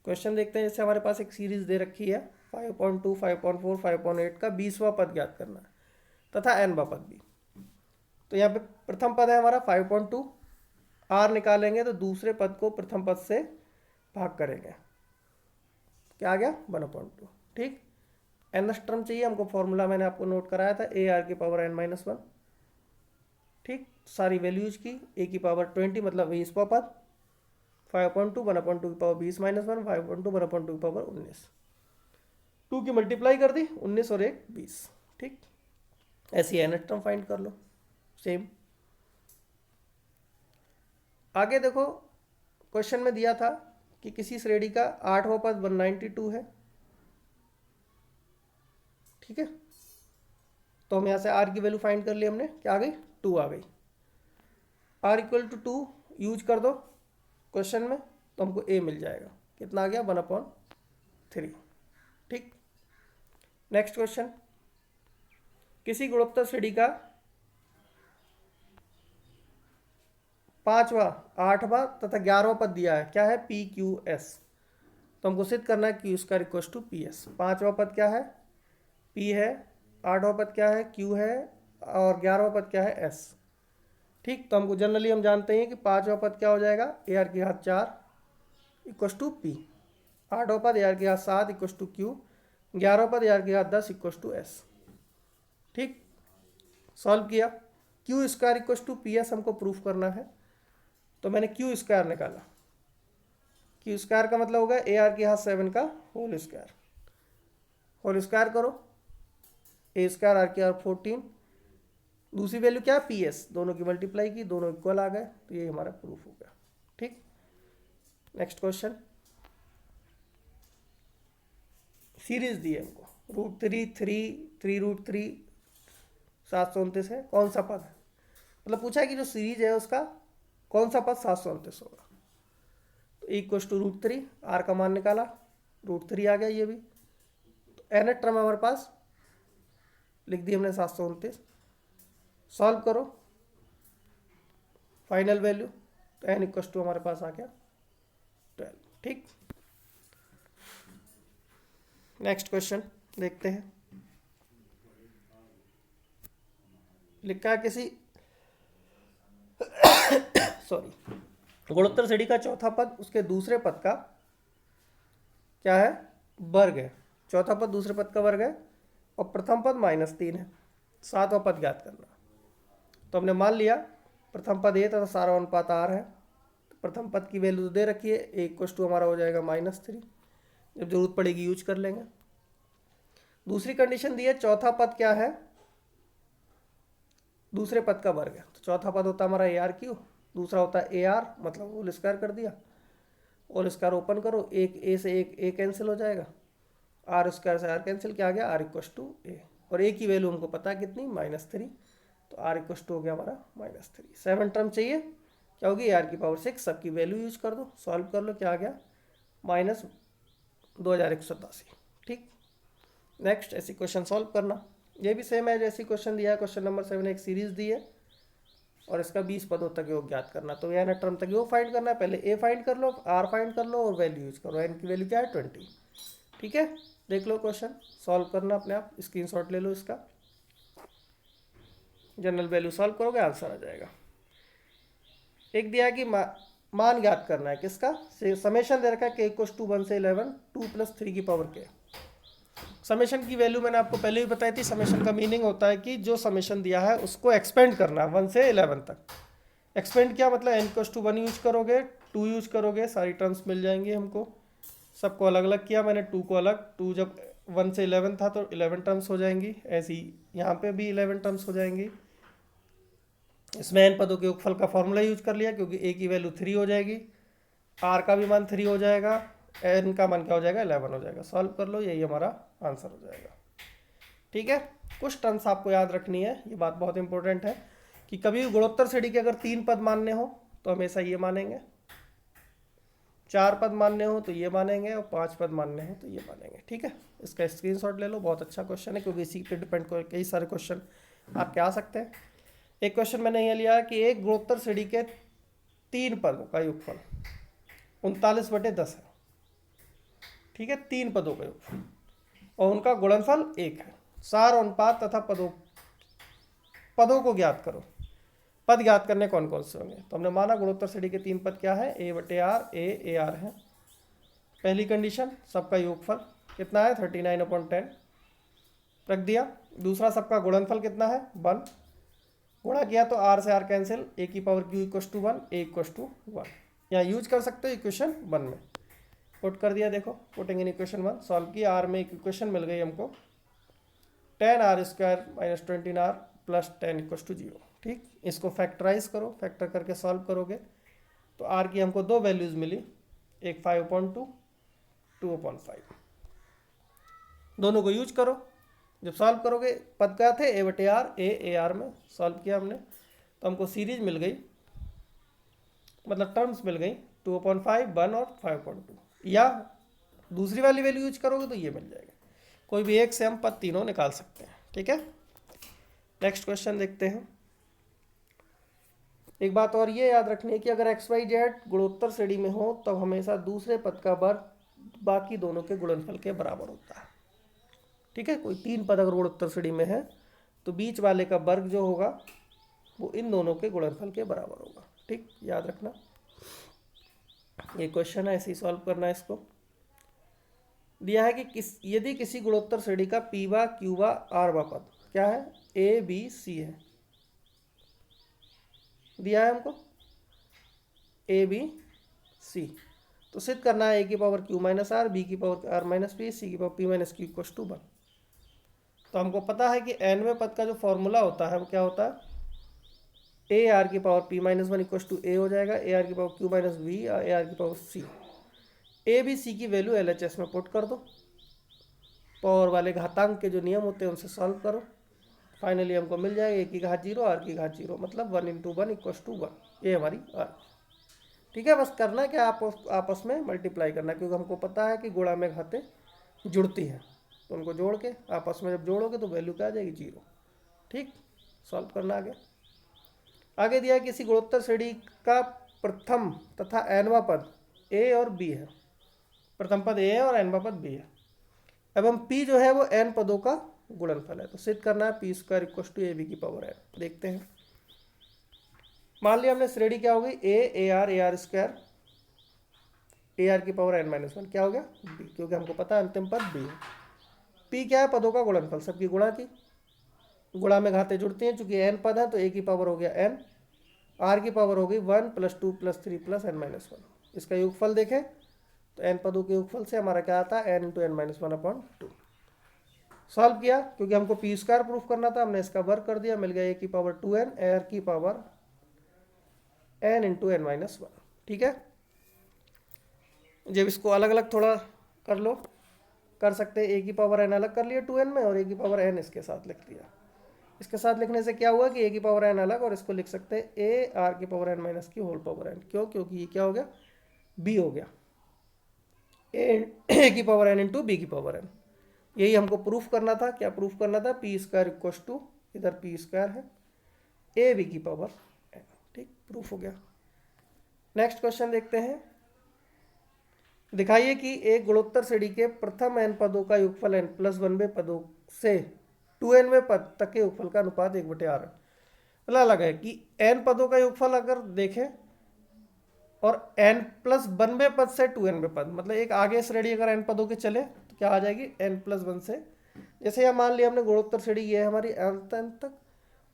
क्वेश्चन देखते हैं। जैसे हमारे पास एक सीरीज दे रखी है 5.2, 5.4, 5.8 का 20वां पद ज्ञात करना है तथा nवां पद भी। तो यहाँ पे प्रथम पद है हमारा 5.2, आर निकालेंगे तो दूसरे पद को प्रथम पद से भाग करेंगे, क्या आ गया 1/2। ठीक। एन टर्म चाहिए हमको, फॉर्मूला मैंने आपको नोट कराया था ए आर की पावर एन माइनस वन। ठीक। सारी वैल्यूज की, ए की पावर 20 मतलब 20वां पद, 5.2 1/2 की पावर 20 माइनस वन, 5.2 1/2 की पावर 19, 2 की मल्टीप्लाई कर दी 19 और 1 20। ठीक। ऐसी एन टर्म फाइंड कर लो सेम। आगे देखो क्वेश्चन में दिया था कि किसी श्रेणी का 8वां पद 192 है। ठीक है। तो हम यहाँ से आर की वैल्यू फाइंड कर ली हमने, क्या आ गई 2 आ गई। आर इक्वल टू 2 यूज कर दो क्वेश्चन में तो हमको ए मिल जाएगा, कितना आ गया 1/3। ठीक। नेक्स्ट क्वेश्चन, किसी गुणोत्तर श्रेणी का 5वां 8वां तथा 11वां पद दिया है, क्या है पी क्यू एस। तो हमको सिद्ध करना है q square equal to P s. 5वां पद क्या है पी है, 8वां पद क्या है क्यू है, और 11वां पद क्या है एस। ठीक। तो हमको जनरली हम जानते हैं कि 5वां पद क्या हो जाएगा ए आर की घात 4 इक्वल टू पी, 8वां पद ए आर की घात 7 इक्वल टू क्यू, 11वां पद ए आर की घात 10 इक्वल टू एस। ठीक। सॉल्व किया, Q square equal to P S हमको प्रूफ करना है, तो मैंने क्यू स्क्वायर निकाला। क्यू स्क्वायर का मतलब होगा ए आर की घात 7 का होल स्क्वायर। होल स्क्वायर करो, ए स्क्वायर आर की घात 14, दूसरी वैल्यू क्या पी एस, दोनों की मल्टीप्लाई की, दोनों इक्वल आ गए, तो ये हमारा प्रूफ हो गया। ठीक। नेक्स्ट क्वेश्चन, सीरीज दी है हमको √3 729 है, कौन सा पद है, मतलब पूछा है कि जो सीरीज है उसका कौन सा पद 729 होगा। तो इक्वल टू √3, आर का मान निकाला, √3 आ गया ये भी। तो एन टर्म हमारे पास लिख दी हमने 729। सॉल्व करो फाइनल वैल्यू, तो एन इक्वल टू हमारे पास आ गया 12। ठीक। नेक्स्ट क्वेश्चन देखते हैं। लिखा है किसी सॉरी गुणोत्तर श्रेणी का चौथा पद उसके दूसरे पद का क्या है वर्ग है। चौथा पद दूसरे पद का वर्ग है और प्रथम पद -3 है। 7वां पद ज्ञात करना। तो हमने मान लिया प्रथम पद ए तथा सारा अनुपात आर है। तो प्रथम पद की वैल्यू दे रखी है, ए इक्वल टू हमारा हो जाएगा -3, जब जरूरत पड़ेगी यूज कर लेंगे। दूसरी कंडीशन दी है चौथा पद क्या है दूसरे पद का वर्ग है। तो चौथा पद होता है हमारा ए आर क्यू, दूसरा होता है ए आर, मतलब होल स्क्वायर कर दिया, होल स्क्वायर ओपन करो, एक ए से एक ए कैंसिल हो जाएगा, आर स्क्वायर से आर कैंसिल, क्या आ गया आर इक्वल टू ए, और ए की वैल्यू हमको पता है कितनी -3, तो आर इक्वल टू हो गया हमारा -3। 7 टर्म चाहिए, क्या होगी आर की पावर 6, सबकी वैल्यू यूज कर दो, सॉल्व कर लो, क्या आ गया -2187। ठीक। नेक्स्ट ऐसी क्वेश्चन सॉल्व करना, ये भी सेम है जैसी क्वेश्चन दिया है। क्वेश्चन नंबर 7 एक सीरीज दी है और इसका 20 पदों तक योग ज्ञात करना। तो एन टर्म तक योग फाइंड करना है, पहले ए फाइंड कर लो, आर फाइंड कर लो और वैल्यू यूज करो। एन की वैल्यू क्या है 20। ठीक है, देख लो क्वेश्चन, सॉल्व करना अपने आप, स्क्रीनशॉट ले लो इसका, जनरल वैल्यू सॉल्व करोगे आंसर आ जाएगा। एक दिया है कि मान ज्ञात करना है किसका, समेशन दे रखा है k = 1 से 11 2 + 3 की पावर k। समेशन की वैल्यू मैंने आपको पहले भी बताई थी। समेशन का मीनिंग होता है कि जो समेशन दिया है उसको एक्सपेंड करना 1 से 11 तक। एक्सपेंड क्या मतलब, n इक्वल्स टू 1 यूज करोगे, 2 यूज करोगे, सारी टर्म्स मिल जाएंगी हमको। सबको अलग अलग किया मैंने, 2 को अलग, 2 जब 1 से 11 था तो 11 टर्म्स हो जाएंगी। ऐसे ही यहाँ पे भी 11 टर्म्स हो जाएंगी। इसमें n पदों के योगफल का फॉर्मूला यूज कर लिया क्योंकि a की वैल्यू 3 हो जाएगी, r का भी मान 3 हो जाएगा, n का मान क्या हो जाएगा 11 हो जाएगा। सॉल्व कर लो, यही हमारा आंसर हो जाएगा। ठीक है, कुछ टर्म्स आपको याद रखनी है, ये बात बहुत इंपॉर्टेंट है कि कभी भी गुणोत्तर श्रेणी के अगर 3 पद मानने हो तो हमेशा ये मानेंगे, 4 पद मानने हो तो ये मानेंगे, और 5 पद मानने हो तो ये मानेंगे। ठीक है, इसका स्क्रीनशॉट ले लो, बहुत अच्छा क्वेश्चन है क्योंकि इसी पे डिपेंड कई सारे क्वेश्चन आपके आ सकते हैं। एक क्वेश्चन मैंने ये लिया कि एक गुणोत्तर श्रेणी के 3 पदों का योगफल 39/10 है। ठीक है, 3 पदों का योगफल और उनका गुणनफल 1 है। सार अनुपात तथा पदों को ज्ञात करो। पद ज्ञात करने कौन कौन से होंगे, तो हमने माना गुणोत्तर श्रेणी के 3 पद क्या है, a/r a/r है। पहली कंडीशन, सबका योगफल कितना है 39/10 रख दिया। दूसरा, सबका गुणनफल कितना है 1, गुणा किया तो r से r कैंसिल, a की power q equals to 1, a equals to 1। यहाँ यूज कर सकते हो इक्वेशन 1 में, पुट कर दिया। देखो पुटिंग इन इक्वेशन 1 सॉल्व किया, r में एक इक्वेशन मिल गई हमको 10r² minus 20r plus 10 equals to 0। ठीक, इसको फैक्टराइज करो, फैक्टर करके सॉल्व करोगे तो r की हमको 2 वैल्यूज मिली, एक 5/2, 2/5। दोनों को यूज करो, जब सॉल्व करोगे पद क्या थे a/r a/r में सॉल्व किया हमने तो हमको सीरीज मिल गई, मतलब टर्म्स मिल गई 2/5, 1 और 5/2। या दूसरी वाली वैल्यू यूज करोगे तो ये मिल जाएगा। कोई भी एक से हम पद तीनों निकाल सकते हैं। ठीक है, नेक्स्ट क्वेश्चन देखते हैं। एक बात और ये याद रखनी है कि अगर XYZ गुणोत्तर श्रेणी में हो तब हमेशा दूसरे पद का वर्ग बाकी दोनों के गुणनफल के बराबर होता है। ठीक है, कोई 3 पद अगर गुणोत्तर श्रेणी में है तो बीच वाले का वर्ग जो होगा वो इन दोनों के गुणनफल के बराबर होगा। ठीक, याद रखना, ये क्वेश्चन है, ऐसे ही सॉल्व करना है। इसको दिया है कि यदि किसी गुणोत्तर श्रेणी का पीवा क्यूवा आरवा पद क्या है ABC है, दिया है हमको ABC, तो सिद्ध करना है a की power q minus R, b की पावर r माइनस पी, c की power p minus q equals to 1। तो हमको पता है कि nवें पद का जो फॉर्मूला होता है वो क्या होता है, a r की power p minus 1 equals to a हो जाएगा, a r की power q minus v, a r की power c। a b c की वैल्यू LHS में पुट कर दो, पावर वाले घातांक के जो नियम होते हैं उनसे सॉल्व करो, फाइनली हमको मिल जाएगा a की घात 0 r की घात 0, मतलब 1 × 1 इक्वस टू 1। ये हमारी r। ठीक है, बस करना है क्या, आपस में मल्टीप्लाई करना, क्योंकि हमको पता है कि गुणा में घातें जुड़ती हैं, तो उनको जोड़ के आपस में जब जोड़ोगे तो वैल्यू क्या आ जाएगी 0। ठीक, सॉल्व करना आगे। आगे दिया है किसी गुणोत्तर श्रेणी का प्रथम तथा nवां पद a और b है। प्रथम पद a है और nवां पद b है, एवं p जो है वो n पदों का गुणनफल है। तो सिद्ध करना है p² इक्वस टू ab की पावर n। देखते हैं, मान लिया हमने श्रेणी क्या हो गई a ar ar² ar की पावर n माइनस 1 क्या हो गया b, क्योंकि हमको पता है अंतिम पद b है। p क्या है, पदों का गुणनफल, सबकी गुणा की, गुणा में घातें जुड़ती हैं, चूंकि n पद है तो a की पावर हो गया n, r की पावर हो गई 1 + 2 + 3 + n माइनस 1। इसका योगफल देखें तो n पदों के योगफल से हमारा क्या आता है n × n माइनस 1/2। सॉल्व किया, क्योंकि हमको p² प्रूफ करना था, हमने इसका वर्ग कर दिया, मिल गया a की पावर 2n r की पावर n × n माइनस 1। ठीक है, जब इसको अलग अलग थोड़ा कर लो, कर सकते हैं, a की पावर n अलग कर लिया 2n में और a की पावर n इसके साथ लिख दिया। इसके साथ लिखने से क्या हुआ कि a की पावर n अलग, और इसको लिख सकते हैं a r की power n minus q whole power n। क्यों, क्योंकि ये क्या हो गया b हो गया, a की पावर n × b की पावर n। यही हमको प्रूफ करना था। क्या प्रूफ करना था, p² इक्वस टू, इधर p² है ab की पावर n। ठीक, प्रूफ हो गया। नेक्स्ट क्वेश्चन देखते हैं। दिखाइए कि एक गुणोत्तर श्रेणी के प्रथम n पदों का योगफल n + 1वें पदों से 2nवें पद तक के योगफल का अनुपात 1/r है। मतलब अलग है कि n पदों का योगफल अगर देखें और n + 1वें पद से 2nवें पद, मतलब एक आगे श्रेणी अगर n पदों के चले तो क्या आ जाएगी n + 1 से जैसे यहाँ मान लिया हमने गुणोत्तर श्रेणी ये है हमारी n तक,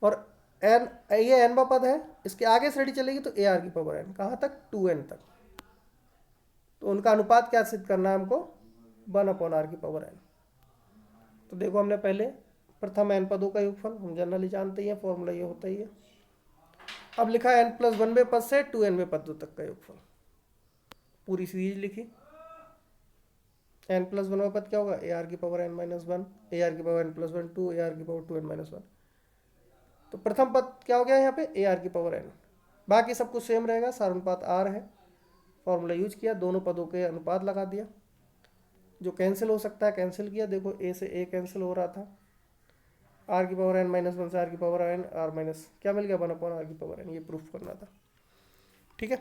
और n ये n पद है, इसके आगे श्रेणी चलेगी तो ar की पावर n, कहाँ तक, 2n तक। तो उनका अनुपात क्या सिद्ध करना है हमको, 1/r की पावर n। तो देखो हमने पहले प्रथम n पदों का योगफल हम जनरली जानते ही हैं, फॉर्मूला ये होता ही है। अब लिखा n+1वें पद से 2nवें पदों तक का योगफल, पूरी सीरीज लिखी। n+1वां पद क्या होगा, ar की पावर n-1, ar की पावर n+1 2, ar की पावर 2n-1। तो प्रथम पद क्या हो गया यहाँ पे, ar की पावर n। बाकी सब कुछ सेम रहेगा, सार अनुपात r है, फॉर्मूला यूज किया, दोनों पदों के अनुपात लगा दिया। जो कैंसिल हो सकता है कैंसिल किया, देखो a से a कैंसिल हो रहा था, r की पावर n-1 से r की पावर n, r माइनस क्या मिल गया, 1/r की पावर n, ये प्रूफ करना था। ठीक है,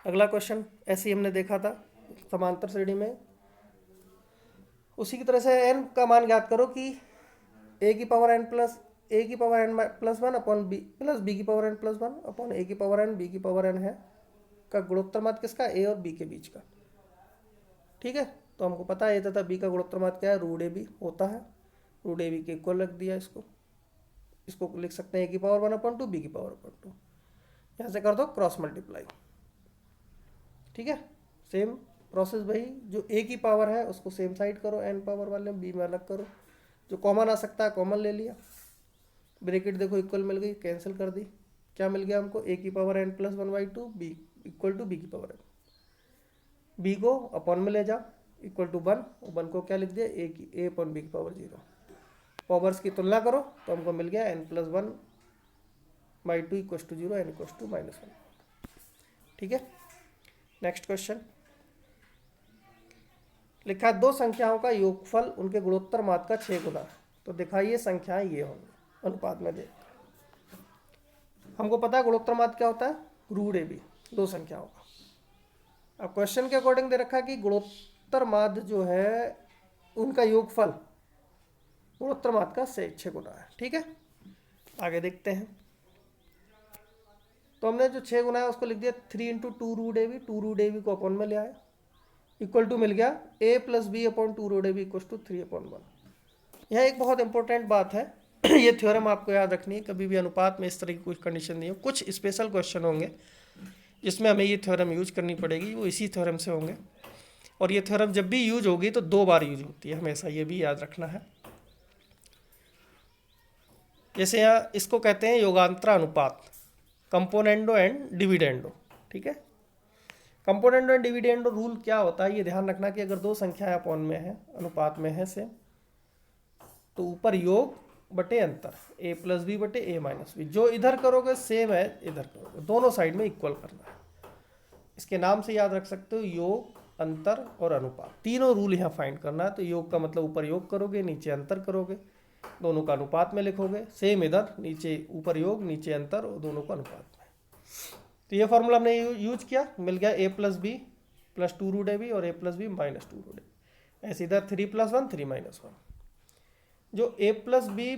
अगला क्वेश्चन ऐसे ही हमने देखा था समांतर श्रेणी में। उसी की तरह से n का मान ज्ञात करो कि a की पावर n प्लस a की power n+1 upon b plus b की पावर n+1 अपॉन a की पावर n b की पावर n है का गुणोत्तर मात किसका, a और b के बीच का। ठीक है, तो हमको पता है a तथा b का गुणोत्तर मात क्या है, √ab होता है। √ab के इक्वल रख दिया, इसको लिख सकते हैं a की पावर 1/2 b की पावर 1/2, यहाँ से कर दो क्रॉस मल्टीप्लाई। ठीक है, सेम प्रोसेस भाई, जो a की पावर है उसको सेम साइड करो, n पावर वाले b में अलग करो, जो कॉमन आ सकता है कॉमन ले लिया, ब्रैकेट देखो इक्वल मिल गई, कैंसिल कर दी, क्या मिल गया हमको, a की power n+1/2 b equal to b की पावर n, b को अपॉन में ले जा इक्वल टू 1, और 1 को क्या लिख दिया, a अपॉन b की पावर 0। पावर्स की तुलना करो तो हमको मिल गया n+1/2 equal to 0, n equal to -1। ठीक है, नेक्स्ट क्वेश्चन लिखा है दो संख्याओं का योगफल उनके गुणोत्तर मात का 6 गुना। तो दिखाइए संख्याएं ये होंगी अनुपात में देख। हमको पता है गुणोत्तर मात क्या होता है, √ab, दो संख्याओं का। अब क्वेश्चन के अकॉर्डिंग दे रखा है कि गुणोत्तर मात जो है उनका योगफल गुणोत्तर मात का 6 गुना है। ठीक है, आगे देखते हैं। तो हमने जो 6 गुना है उसको लिख दिया 3 × 2 √ab, 2 √ab को अपॉन में ले आए, इक्वल टू मिल गया a + b upon 2 √ab equal to 3/1। यह एक बहुत इंपॉर्टेंट बात है, ये थ्योरम आपको याद रखनी है। कभी भी अनुपात में इस तरह की कोई कंडीशन नहीं हो, कुछ स्पेशल क्वेश्चन होंगे जिसमें हमें ये थ्योरम यूज करनी पड़ेगी, वो इसी थ्योरम से होंगे। और ये थ्योरम जब भी यूज होगी तो 2 बार यूज होती है हमेशा, ये भी याद रखना है। जैसे यहाँ इसको कहते हैं योगांतरा अनुपात, कंपोनेंडो एंड डिविडेंडो। ठीक है, कंपोनेंडो एंड डिविडेंडो रूल क्या होता है, ये ध्यान रखना कि अगर दो संख्याएं अपॉन में है, अनुपात में है सेम, तो ऊपर योग बटे अंतर, a + b बटे a - b, जो इधर करोगे सेम है इधर करोगे, दोनों साइड में इक्वल करना है। इसके नाम से याद रख सकते हो, योग, अंतर और अनुपात, तीनों रूल यहाँ फाइंड करना है। तो योग का मतलब ऊपर योग करोगे नीचे अंतर करोगे, दोनों का अनुपात में लिखोगे, सेम इधर नीचे ऊपर योग नीचे अंतर और दोनों का अनुपात में। तो ये फॉर्मूला हमने यूज किया, मिल गया a + b + 2 √ab और a + b - 2 √ab। ऐसे इधर 3 + 1 3 - 1। जो a + b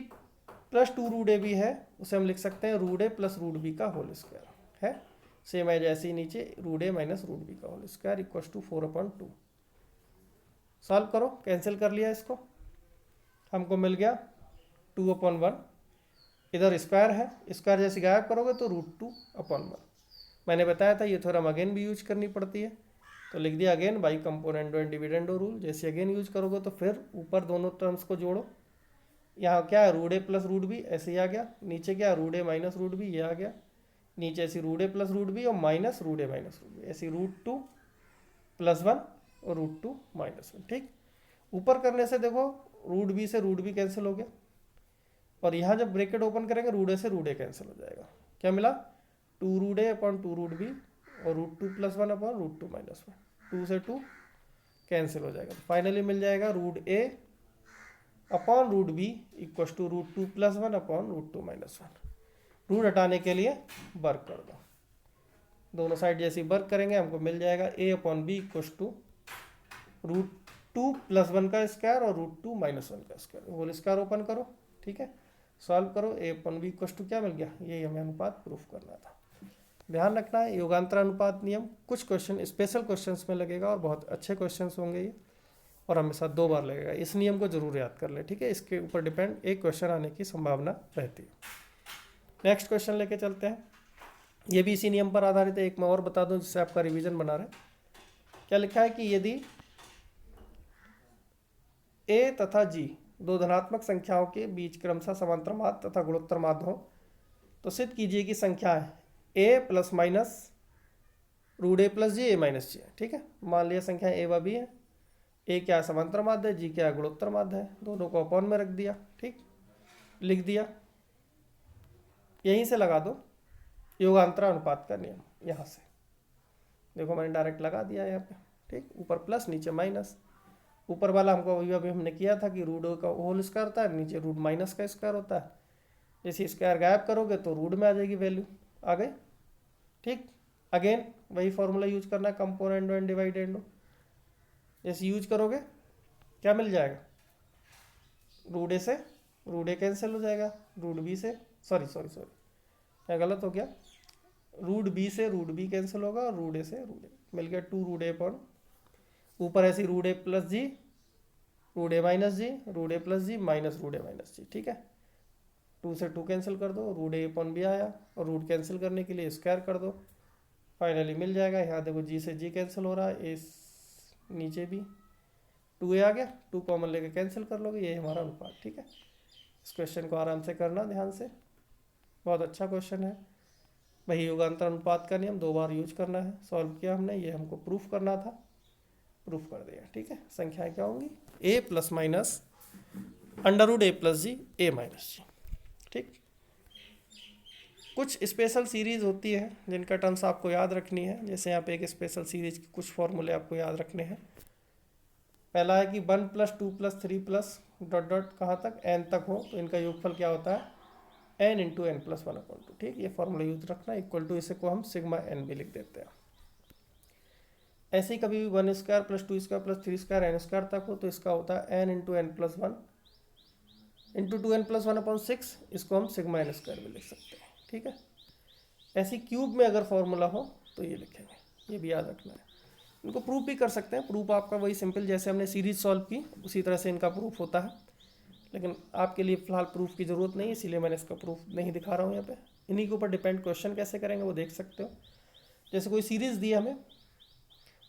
+ 2 √ab है उसे हम लिख सकते हैं √a + √b का होल स्क्वायर है, सेम है जैसे ही नीचे √a - √b का whole square equal to 4/2। Solve करो, कैंसिल कर लिया इसको, हमको मिल गया 2/1। इधर स्क्वायर है, स्क्वायर जैसे गायब करोगे तो √2/1। मैंने बताया था ये थ्योरम अगेन भी यूज करनी पड़ती है, तो लिख दिया again by componendo and dividendo rule. जैसे अगेन यूज करोगे तो फिर ऊपर दोनों टर्म्स को जोड़ो, यहाँ क्या है √a + √b ऐसे ही आ गया, नीचे क्या है √a - √b ये आ गया, नीचे ऐसी √a + √b और माइनस √a - √b, ऐसी √2 + 1 और √2 - 1। ठीक, ऊपर करने से देखो √b से √b कैंसिल हो गया, और यहाँ जब ब्रैकेट ओपन करेंगे √a से √a कैंसिल हो जाएगा, क्या मिला 2 √a अपॉन 2 √b और √2 + 1 अपॉन √2 - 1, 2 से 2 कैंसिल हो जाएगा। फाइनली मिल जाएगा √a upon √b equal to √2 + 1 upon √2 - 1। Root हटाने के लिए वर्क कर दो, दोनों साइड जैसे वर्क करेंगे हमको मिल जाएगा a upon b equal to √2 + 1 का स्क्वायर और √2 - 1 का स्क्वायर, होल स्क्वायर ओपन करो। ठीक है, सॉल्व करो, a upon b equal to क्या मिल गया, यही हमें अनुपात प्रूफ करना था। ध्यान रखना है योगांतर अनुपात नियम कुछ क्वेश्चन स्पेशल क्वेश्चंस में लगेगा और बहुत अच्छे क्वेश्चंस होंगे ये, और हमेशा 2 बार लगेगा। इस नियम को जरूर याद कर ले, ठीक है। इसके ऊपर डिपेंड एक क्वेश्चन आने की संभावना रहती है। नेक्स्ट क्वेश्चन लेके चलते हैं। ये भी इसी नियम पर आधारित है। एक मैं और बता दूं जिससे आपका रिवीजन बना रहे। क्या लिखा है कि यदि a तथा g दो धनात्मक संख्याओं के बीच क्रमशः समांतर माध्य तथा गुणोत्तर माध्य हो तो सिद्ध कीजिए कि संख्याएं a plus minus root a plus g, a minus g, ठीक है। मान लिया संख्या a व b है। a क्या है समांतर माध्य है, g क्या है गुणोत्तर माध्य है। दोनों को अपॉन में रख दिया, ठीक, लिख दिया। यहीं से लगा दो योगांतरा अनुपात का नियम। यहाँ से देखो मैंने डायरेक्ट लगा दिया यहाँ पे, ठीक। ऊपर प्लस नीचे माइनस। ऊपर वाला हमको अभी हमने किया था कि रूट का होल स्क्वायर होता है, नीचे रूट माइनस का स्क्वायर होता है। जैसे स्क्वायर गायब करोगे तो रूट में आ जाएगी वैल्यू, आ गई, ठीक। अगेन वही फॉर्मूला यूज करना है, कंपोनेंट एंड डिवाइडेंड। जैसे यूज करोगे क्या मिल जाएगा, रूट ए से रूट ए कैंसिल हो जाएगा, रूट बी से सॉरी क्या गलत हो गया, रूट बी से रूट बी कैंसिल होगा और रूट ए से रूट ए मिल गया 2 रूट ए अपॉन ऊपर ऐसी root a plus ji, root A minus ji, root a plus ji minus root A minus g, ठीक है। 2 से 2 कैंसिल कर दो, रूट ए अपॉन बी आया और रूट कैंसिल करने के लिए स्क्वायर कर दो, फाइनली मिल जाएगा। यहाँ देखो जी से जी कैंसिल हो रहा है, ए नीचे भी 2a आ गया, 2 कॉमन लेके कैंसिल कर लोगे, ये हमारा अनुपात, ठीक है। इस क्वेश्चन को आराम से करना ध्यान से, बहुत अच्छा क्वेश्चन है। वही योगांतर अनुपात का नियम 2 बार यूज करना है। सॉल्व किया हमने, ये हमको प्रूफ करना था, प्रूफ कर दिया, ठीक है। संख्याएं क्या होंगी, a plus minus under root a plus g, a minus g, ठीक। कुछ स्पेशल सीरीज होती है जिनका टर्म्स आपको याद रखनी है। जैसे यहाँ पे एक स्पेशल सीरीज के कुछ फॉर्मूले आपको याद रखने हैं। पहला है कि 1 plus 2 plus 3 plus dot dot कहाँ तक n तक हो तो इनका योगफल क्या होता है n इंटू एन प्लस 1/2, ठीक। ये फॉर्मूला यूज रखना, इक्वल टू इसे को हम सिग्मा n भी लिख देते हैं। ऐसे ही कभी भी 1 square plus 2 square plus 3 square n square तक हो तो इसका होता है n into N plus 1 into 2n plus 1/6, इसको हम सिग्मा n स्क्वायर भी लिख सकते हैं, ठीक है। ऐसी क्यूब में अगर फॉर्मूला हो तो ये लिखेंगे, ये भी याद रखना है। इनको प्रूफ भी कर सकते हैं। प्रूफ आपका वही सिंपल जैसे हमने सीरीज सॉल्व की उसी तरह से इनका प्रूफ होता है, लेकिन आपके लिए फिलहाल प्रूफ की ज़रूरत नहीं है, इसीलिए मैंने इसका प्रूफ नहीं दिखा रहा हूँ यहाँ पे। इन्हीं के ऊपर डिपेंड क्वेश्चन कैसे करेंगे वो देख सकते हो। जैसे कोई सीरीज़ दी हमें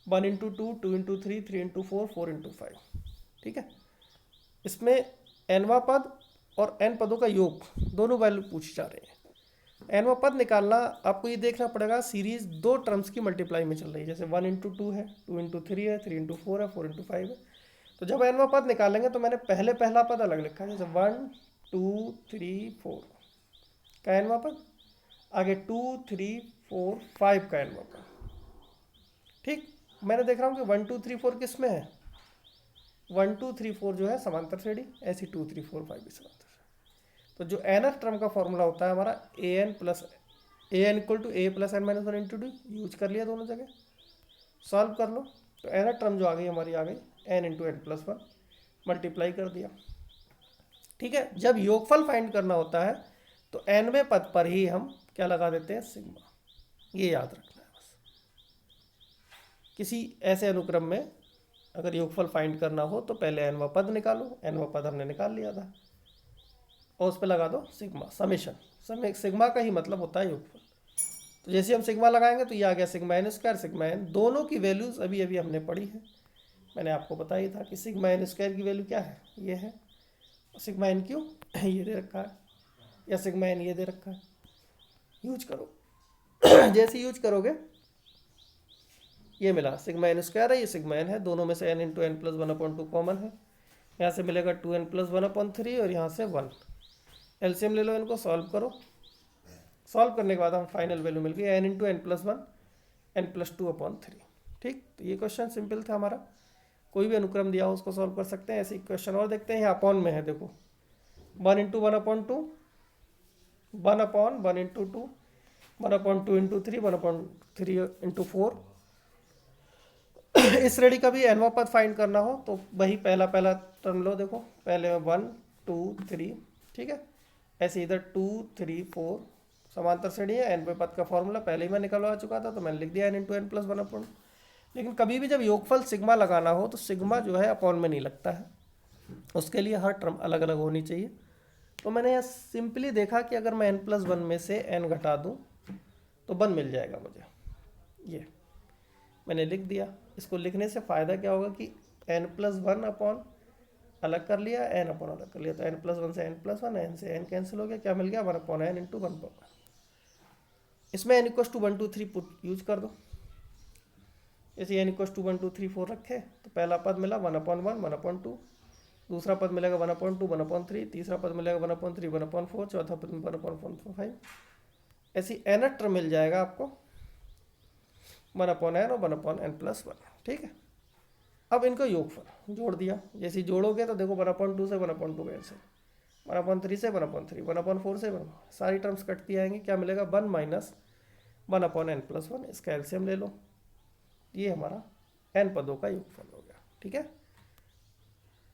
1 इंटू 2, 2 इंटू 3, 3 इंटू 4, 4 इंटू 5, ठीक है। इसमें एनवा पद और एन पदों का योग दोनों वैल्यू पूछी जा रही है। एनवा पद निकालना आपको ये देखना पड़ेगा सीरीज 2 टर्म्स की मल्टीप्लाई में चल रही है। जैसे 1 इंटू 2 है, 2 इंटू 3 है, 3 इंटू 4 है, 4 इंटू 5 है। तो जब एनवा पद निकालेंगे तो मैंने पहला पद अलग लिखा है, जैसे 1 2 3 4 का एनवा पद, आगे 2 3 4 5 का एनवा पद, ठीक। मैंने देख रहा हूँ कि 1 2 3 4 किस में है, 1 2 3 4 जो है समांतर श्रेणी, ऐसी 2 3 4 5 भी समांतर। तो जो nth टर्म का फॉर्मूला होता है हमारा an plus an equal to a plus N minus 1 into D, use कर लिया दोनों जगह, सॉल्व कर लो। तो nth टर्म जो आ गई हमारी आ गई n into N plus 1, multiply कर दिया, ठीक है। जब योगफल फाइंड करना होता है तो nवें पद पर ही हम क्या लगा देते हैं, सिग्मा। ये याद रखना है बस। किसी ऐसे अनुक्रम में अगर योगफल फाइंड करना हो तो पहले nवा पद निकालो, nवा पद हमने निकाल लिया था, और उस पर लगा दो सिग्मा, समेशन। सिग्मा का ही मतलब होता है योगफल। तो जैसे हम सिग्मा लगाएंगे तो ये आ गया sigma N square, sigma N. दोनों की वैल्यूज अभी अभी हमने पढ़ी है, मैंने आपको बताया था कि सिग्मा एन स्क्वायर की वैल्यू क्या है, ये है। सिग्मा एन क्यू ये दे रखा है, या सिग्मा एन ये दे रखा है, यूज करो। जैसे यूज करोगे ये मिला सिग्मा एन स्क्वायर है, ये सिग्मा एन है, दोनों में से n into N plus 1/2 common है। यहाँ से मिलेगा 2n प्लस 1/3 और यहाँ से 1। एलसीएम ले लो, इनको सॉल्व करो। सॉल्व करने के बाद हम फाइनल वैल्यू मिल गई n into N plus 1 n plus 2/3, ठीक। तो ये क्वेश्चन सिंपल था हमारा, कोई भी अनुक्रम दिया हो उसको सॉल्व कर सकते हैं। ऐसे क्वेश्चन और देखते हैं, यहाँ अपॉन में है, देखो 1 इंटू 1/2, 1/1 इंटू 2, 1/2 इंटू 3, 1/3 इंटू 4। इस श्रेणी का भी एनवा पद फाइंड करना हो तो वही पहला टर्म लो, देखो पहले में 1 2 3, ठीक है। ऐसे इधर 2 3 4 समांतर श्रेणी है। एनवे पद का फॉर्मूला पहले ही मैं निकलवा चुका था तो मैंने लिख दिया n इंटू एन प्लस 1/, लेकिन कभी भी जब योगफल सिग्मा लगाना हो तो सिग्मा जो है अपॉन में नहीं लगता है, उसके लिए हर टर्म अलग अलग होनी चाहिए। तो मैंने यहाँ सिंपली देखा कि अगर मैं n+1 में से n घटा दूँ तो 1 मिल जाएगा मुझे, ये मैंने लिख दिया। इसको लिखने से फ़ायदा क्या होगा कि n+1 अपॉन अलग कर लिया, n अपॉन अलग कर लिया, तो n+1 से n+1, n से n कैंसिल हो गया, क्या मिल गया 1/n इंटू 1/1। इसमें n = 1 2 3 पुट यूज कर दो। जैसे n = 1 2 3 4 रखे तो पहला पद मिला 1/1 1/2, दूसरा पद मिलेगा 1/2 1/3, तीसरा पद मिलेगा 1/3 1/4, चौथा पद 1/5। ऐसी n टर्म मिल जाएगा आपको 1/n और 1/n+1, ठीक है। अब इनको योगफल जोड़ दिया, जैसे जोड़ोगे तो देखो 1/2 से 1/2 कैंसिल, 1/3 से 1/3, 1/4 से 1, सारी टर्म्स कटती आएंगी, क्या मिलेगा 1 - 1/n+1। इसका एलसीएम ले लो, ये हमारा n पदों का योगफल हो गया, ठीक है,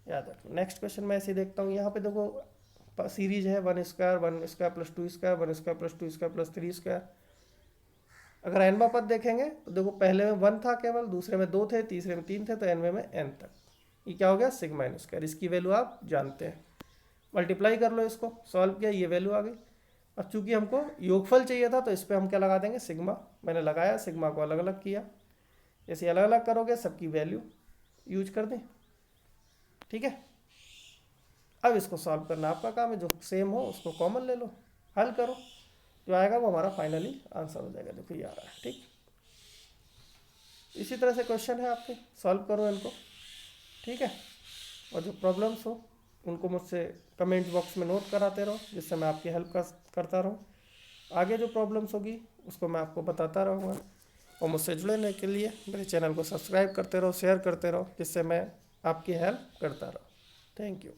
याद रखो। नेक्स्ट क्वेश्चन मैं ऐसे देखता हूँ, यहाँ पे देखो सीरीज है 1 square 1 square plus 2 square 1 square plus 2 square plus 3 square. अगर nवां पद देखेंगे तो देखो पहले में 1 था केवल, दूसरे में 2 थे, तीसरे में 3 थे, तो nवें में n तक। ये क्या हो गया सिग्मा n स्क्वायर, इसकी वैल्यू आप जानते हैं, मल्टीप्लाई कर लो, इसको सॉल्व किया, ये वैल्यू आ गई। अब चूंकि हमको योगफल चाहिए था तो इस पर हम क्या लगा देंगे सिग्मा, मैंने लगाया, सिग्मा को अलग अलग किया, जैसे अलग अलग करोगे सबकी वैल्यू यूज कर दें, ठीक है। अब इसको सॉल्व करना आपका काम है, जो सेम हो उसको कॉमन ले लो, हल करो, जो आएगा वो हमारा फाइनली आंसर हो जाएगा। देखो ये आ रहा है, ठीक। इसी तरह से क्वेश्चन है आपके, सॉल्व करो इनको, ठीक है। और जो प्रॉब्लम्स हो उनको मुझसे कमेंट बॉक्स में नोट कराते रहो, जिससे मैं आपकी हेल्प करता रहूँ। आगे जो प्रॉब्लम्स होगी उसको मैं आपको बताता रहूँगा। और मुझसे जुड़ने के लिए मेरे चैनल को सब्सक्राइब करते रहो, शेयर करते रहो, जिससे मैं आपकी हेल्प करता रहूँ। Thank you.